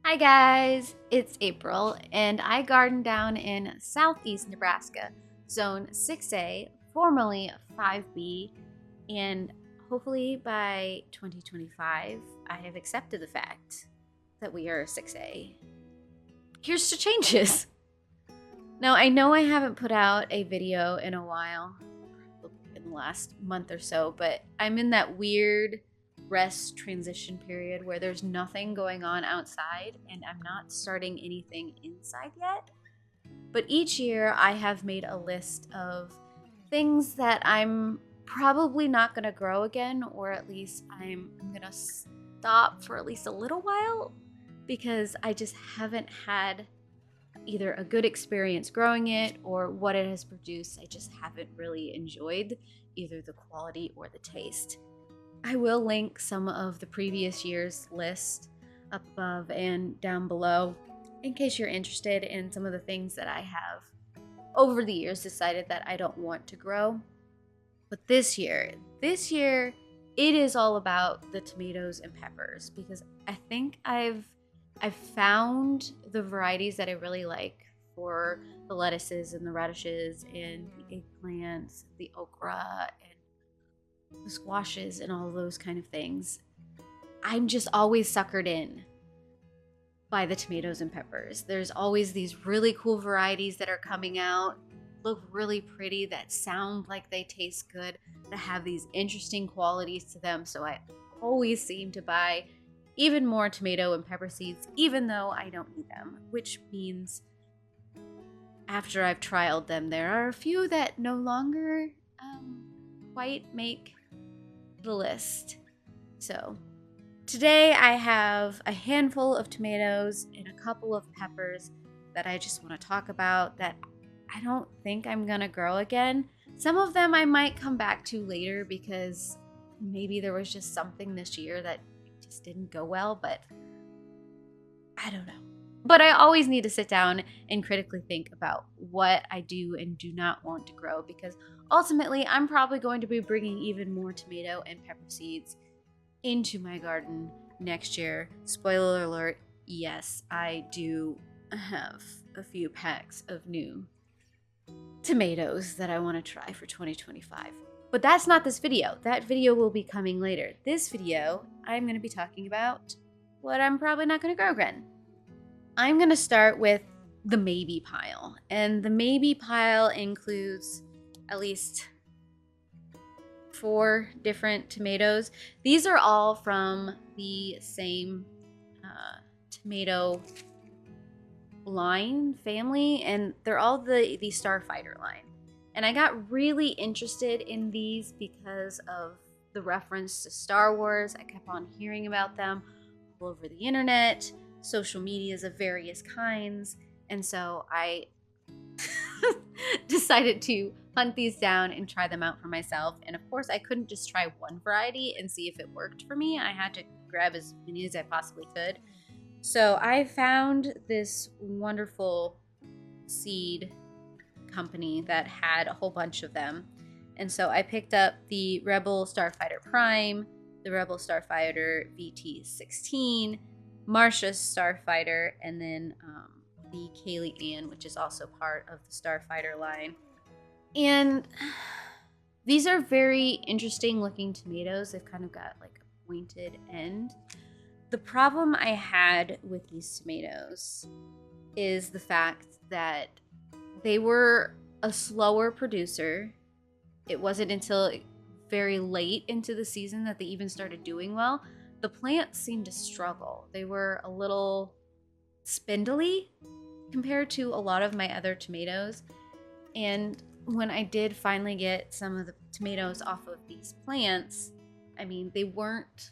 Hi guys, it's April and I garden down in southeast Nebraska, zone 6A, formerly 5B, and hopefully by 2025 I have accepted the fact that we are 6A. Here's to changes. Now I know I haven't put out a video in a while, in the last month or so, but I'm in that weird rest transition period where there's nothing going on outside and I'm not starting anything inside yet. But each year I have made a list of things that I'm probably not going to grow again, or at least I'm going to stop for at least a little while because I just haven't had either a good experience growing it or what it has produced. I just haven't really enjoyed either the quality or the taste. I will link some of the previous year's list up above and down below in case you're interested in some of the things that I have over the years decided that I don't want to grow. But this year, it is all about the tomatoes and peppers because I think I've found the varieties that I really like for the lettuces and the radishes and the eggplants, the okra, and the squashes and all those kind of things. I'm just always suckered in by the tomatoes and peppers. There's always these really cool varieties that are coming out, look really pretty, that sound like they taste good, that have these interesting qualities to them. So I always seem to buy even more tomato and pepper seeds, even though I don't need them, which means after I've trialed them, there are a few that no longer quite make the list. So today I have a handful of tomatoes and a couple of peppers that I just want to talk about that I don't think I'm gonna grow again. Some of them I might come back to later because maybe there was just something this year that just didn't go well, but I don't know. But I always need to sit down and critically think about what I do and do not want to grow because ultimately I'm probably going to be bringing even more tomato and pepper seeds into my garden next year. Spoiler alert, yes, I do have a few packs of new tomatoes that I want to try for 2025. But that's not this video. That video will be coming later. This video, I'm going to be talking about what I'm probably not going to grow again. I'm going to start with the maybe pile. And the maybe pile includes at least 4 different tomatoes. These are all from the same tomato line family, and they're all the Starfighter line. And I got really interested in these because of the reference to Star Wars. I kept on hearing about them all over the internet, social medias of various kinds, and so I decided to hunt these down and try them out for myself. And of course, I couldn't just try one variety and see if it worked for me. I had to grab as many as I possibly could. So I found this wonderful seed company that had a whole bunch of them. And so I picked up the Rebel Starfighter Prime, the Rebel Starfighter VT16, Marcia's Starfighter, and then the Kaylee Ann, which is also part of the Starfighter line. And these are very interesting looking tomatoes. They've kind of got like a pointed end. The problem I had with these tomatoes is the fact that they were a slower producer. It wasn't until very late into the season that they even started doing well. The plants seemed to struggle. They were a little spindly compared to a lot of my other tomatoes. And when I did finally get some of the tomatoes off of these plants, I mean, they weren't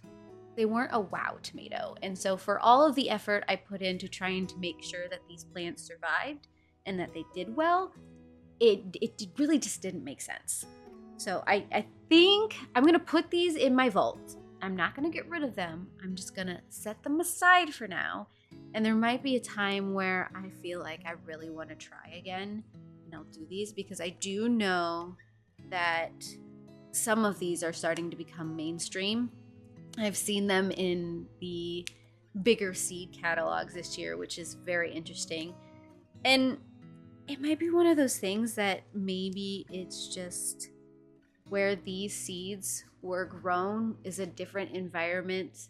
a wow tomato. And so for all of the effort I put into trying to make sure that these plants survived and that they did well, it really just didn't make sense. So I think I'm going to put these in my vault. I'm not going to get rid of them. I'm just going to set them aside for now. And there might be a time where I feel like I really want to try again, and I'll do these because I do know that some of these are starting to become mainstream. I've seen them in the bigger seed catalogs this year, which is very interesting. And it might be one of those things that maybe it's just where these seeds were grown is a different environment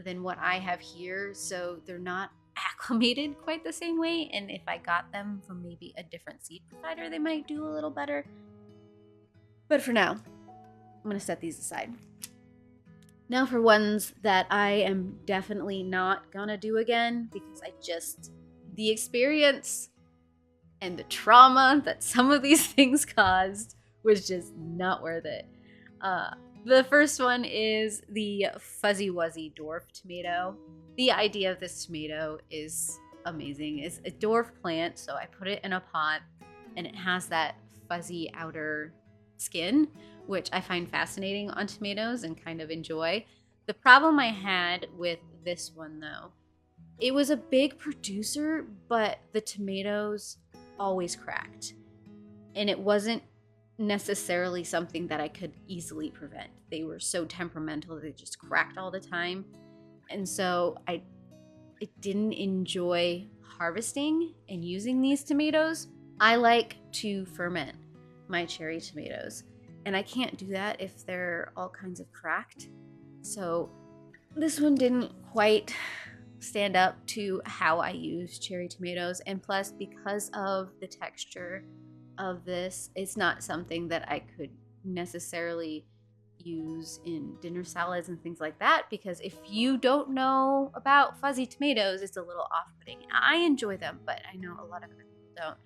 than what I have here, so they're not acclimated quite the same way. And if I got them from maybe a different seed provider, they might do a little better. But for now, I'm going to set these aside. Now for ones that I am definitely not going to do again, because the experience and the trauma that some of these things caused was just not worth it. The first one is the Fuzzy Wuzzy dwarf tomato. The idea of this tomato is amazing. It's a dwarf plant, so I put it in a pot, and it has that fuzzy outer skin, which I find fascinating on tomatoes and kind of enjoy. The problem I had with this one, though, it was a big producer, but the tomatoes always cracked. And it wasn't necessarily something that I could easily prevent. They were so temperamental, they just cracked all the time. And so I didn't enjoy harvesting and using these tomatoes. I like to ferment my cherry tomatoes, and I can't do that if they're all kinds of cracked. So this one didn't quite stand up to how I use cherry tomatoes, and plus, because of the texture of this, it's not something that I could necessarily use in dinner salads and things like that, because if you don't know about fuzzy tomatoes, it's a little off-putting. I enjoy them, but I know a lot of other people don't.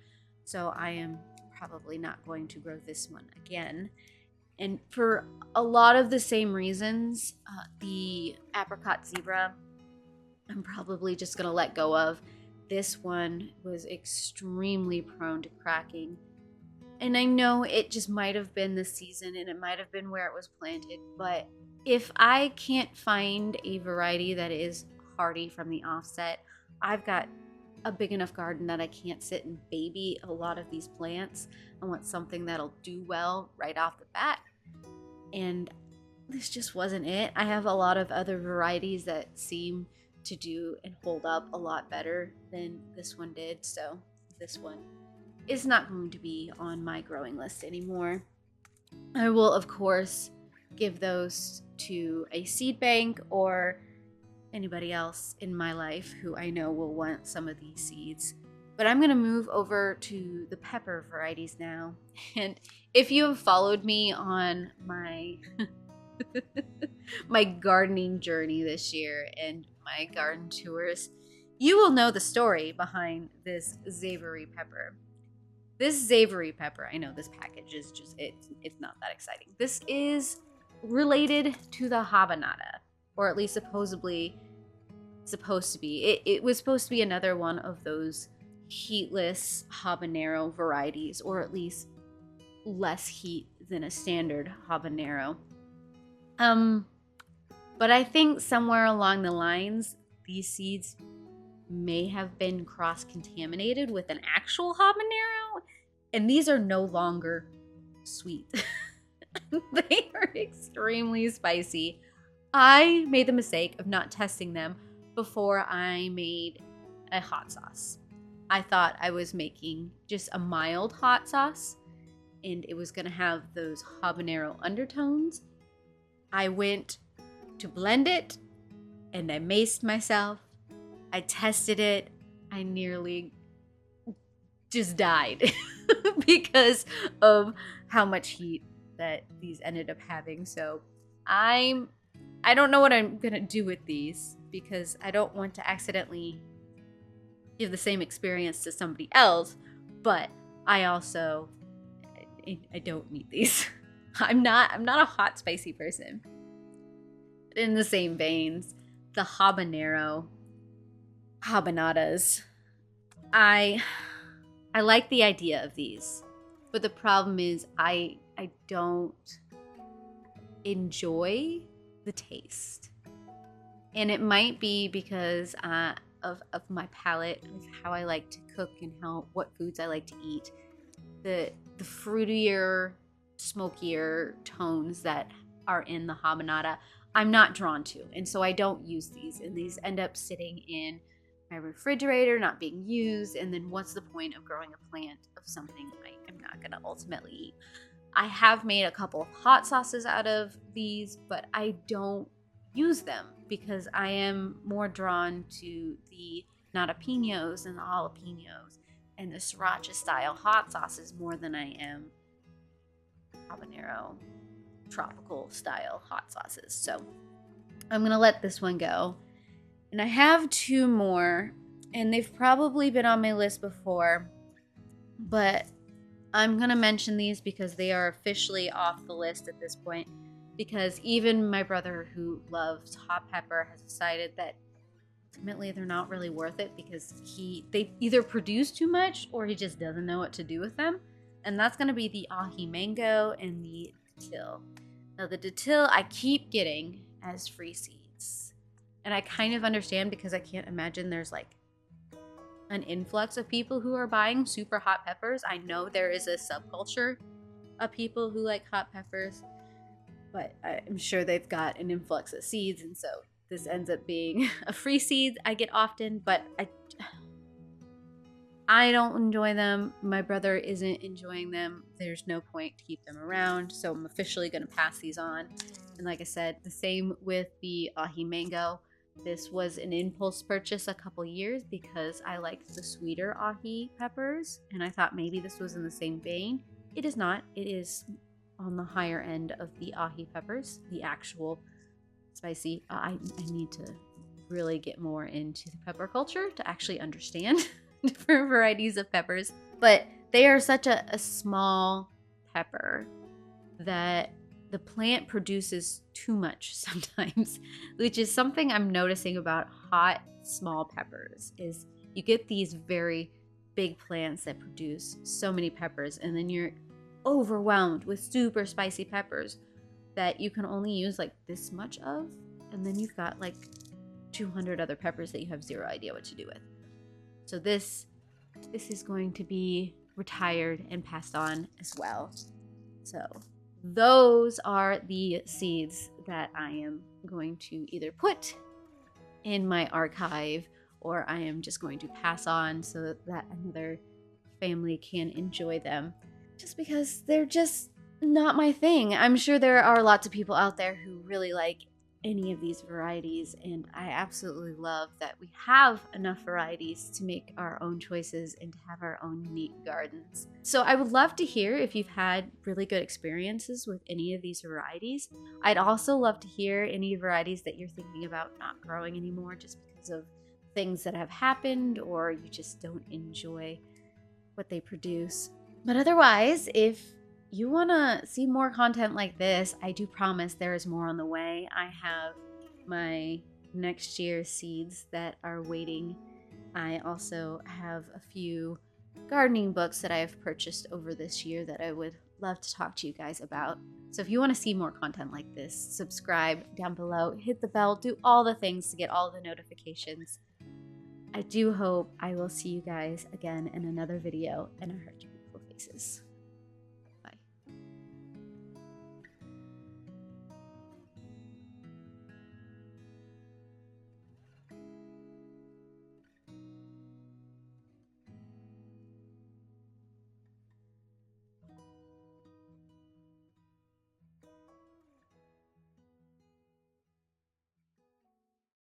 So I am probably not going to grow this one again. And for a lot of the same reasons, the apricot zebra, I'm probably just going to let go of. This one was extremely prone to cracking. And I know it just might have been the season, and it might have been where it was planted, but if I can't find a variety that is hardy from the offset, I've got a big enough garden that I can't sit and baby a lot of these plants. I want something that'll do well right off the bat. And this just wasn't it. I have a lot of other varieties that seem to do and hold up a lot better than this one did, so this one is not going to be on my growing list anymore. I will, of course, give those to a seed bank or anybody else in my life who I know will want some of these seeds. But I'm going to move over to the pepper varieties now. And if you have followed me on my my gardening journey this year and my garden tours, you will know the story behind this savory pepper. This savory pepper, I know this package is just, it's not that exciting. This is related to the habanada, or at least supposed to be. It was supposed to be another one of those heatless habanero varieties, or at least less heat than a standard habanero. But I think somewhere along the lines, these seeds may have been cross-contaminated with an actual habanero, and these are no longer sweet. They are extremely spicy. I made the mistake of not testing them before I made a hot sauce. I thought I was making just a mild hot sauce, and it was gonna have those habanero undertones. I went to blend it, and I maced myself. I tested it. I nearly just died because of how much heat that these ended up having. So I don't know what I'm gonna do with these, because I don't want to accidentally give the same experience to somebody else, but I also I don't need these. I'm not a hot spicy person. But in the same veins, the habanadas. I like the idea of these, but the problem is I don't enjoy the taste. And it might be because of my palate, of how I like to cook and what foods I like to eat. The fruitier, smokier tones that are in the habanada, I'm not drawn to. And so I don't use these, and these end up sitting in my refrigerator, not being used. And then what's the point of growing a plant of something I am not going to ultimately eat? I have made a couple of hot sauces out of these, but I don't use them because I am more drawn to the jalapenos and the jalapenos and the sriracha style hot sauces more than I am habanero tropical style hot sauces. So I'm gonna let this one go. And I have two more, and they've probably been on my list before, but I'm gonna mention these because they are officially off the list at this point, because even my brother, who loves hot pepper, has decided that ultimately they're not really worth it because they either produce too much or he just doesn't know what to do with them. And that's gonna be the ahi mango and the datil. Now the datil I keep getting as free seeds, and I kind of understand because I can't imagine there's like an influx of people who are buying super hot peppers. I know there is a subculture of people who like hot peppers, but I'm sure they've got an influx of seeds, and so this ends up being a free seed I get often, but I don't enjoy them. My brother isn't enjoying them. There's no point to keep them around, so I'm officially going to pass these on. And like I said, the same with the ahi mango. This was an impulse purchase a couple years because I liked the sweeter ahi peppers, and I thought maybe this was in the same vein. It is not. It is on the higher end of the ahi peppers, the actual spicy. I need to really get more into the pepper culture to actually understand different varieties of peppers. But they are such a small pepper that the plant produces too much sometimes, which is something I'm noticing about hot small peppers. Is you get these very big plants that produce so many peppers, and then you're overwhelmed with super spicy peppers that you can only use like this much of, and then you've got like 200 other peppers that you have zero idea what to do with. So this is going to be retired and passed on as well. So those are the seeds that I am going to either put in my archive, or I am just going to pass on so that another family can enjoy them, just because they're just not my thing. I'm sure there are lots of people out there who really like any of these varieties, and I absolutely love that we have enough varieties to make our own choices and to have our own unique gardens. So I would love to hear if you've had really good experiences with any of these varieties. I'd also love to hear any varieties that you're thinking about not growing anymore just because of things that have happened, or you just don't enjoy what they produce. But otherwise, if you want to see more content like this, I do promise there is more on the way. I have my next year's seeds that are waiting. I also have a few gardening books that I have purchased over this year that I would love to talk to you guys about. So if you want to see more content like this, subscribe down below, hit the bell, do all the things to get all the notifications. I do hope I will see you guys again in another video, and I heard your beautiful faces.